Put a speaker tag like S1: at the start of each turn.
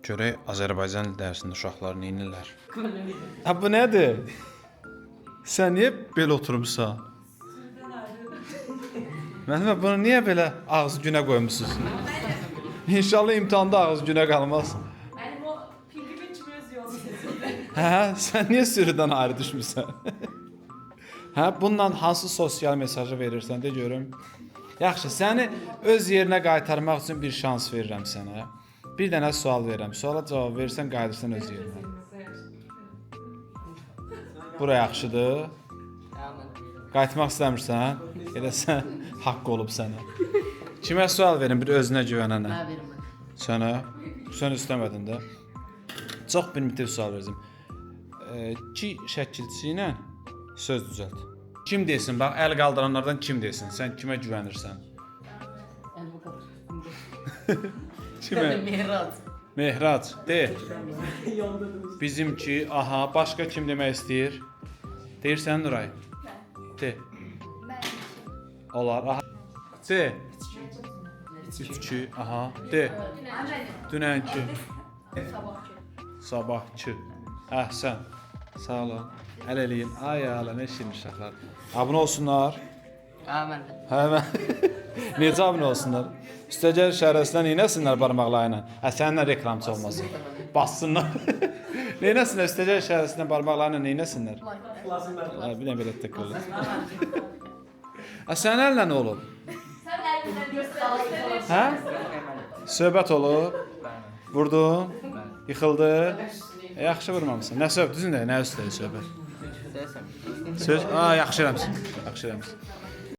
S1: Görək Azərbaycan dil dərsində uşaqlar neynirlər? Ha bu nədir? Sən niyə belə oturmuşsan? Müəllimə bunu niyə belə ağzı günə qoymusunuz? İnşallah imtahanda ağzı günə qalmaz.
S2: Yani o pilgrimin çimez yolu.
S1: Hə, sən niyə sürüdən ayrı düşmüsən? Hə, bununla hansı sosial mesajı verirsən de görüm. Yaxşı, səni öz yerinə qaytarmaq üçün bir şans verirəm sənə. Bir dənə sual verirəm. Suala cavab verirsən, qayıdırsan öz yerinə. Bura yaxşıdır. Qayıtmaq istəmirsən? Elə sən haqq olub sənə. Kimə sual verin? Bir özünə güvənənə.
S3: Mənə verin.
S1: Sənə? Sən istəmədin də. Çox primitiv sual verəcəm. Ki şəkilçi ilə söz düzəlt. Kim desin? Bax, əl qaldıranlardan kim desin? Sən kimə güvənirsən? Kimə?
S3: Mehrat.
S1: Mehrac, de. Bizimki, aha, başqa kim demək istəyir? Deyirsən Nuray? De. Olar, aha. De. İçki, aha, de. Dünənki. Sabahçı. Əhsən. Sağ olun. Əl eləyin. Ay ala, nə şirin uşaqlar. Abunə olsunlar.
S3: Mən.
S1: Hə, mən. Necə abunə olsunlar? Üstəcər şərəsindən neynəsinlər barmaqlarıyla? Hə, səninlə reklamçı olmasın. Bassınlar. Neynəsinlər? Üstəcər şərəsindən barmaqlarıyla neynəsinlər? Hə, bir dənə belə tək olur. Hə, sənin əllə nə olub?
S2: Sen elinden gösterirsen.
S1: Hə? Söhbət olub. Vurdun. Yıxıldı. Yaxşı vurmamısan. Nə söhbət? Düzün də, nə üstəyə söhbət? Söz? Yaxşı eləmsin. Yaxşı eləmsin.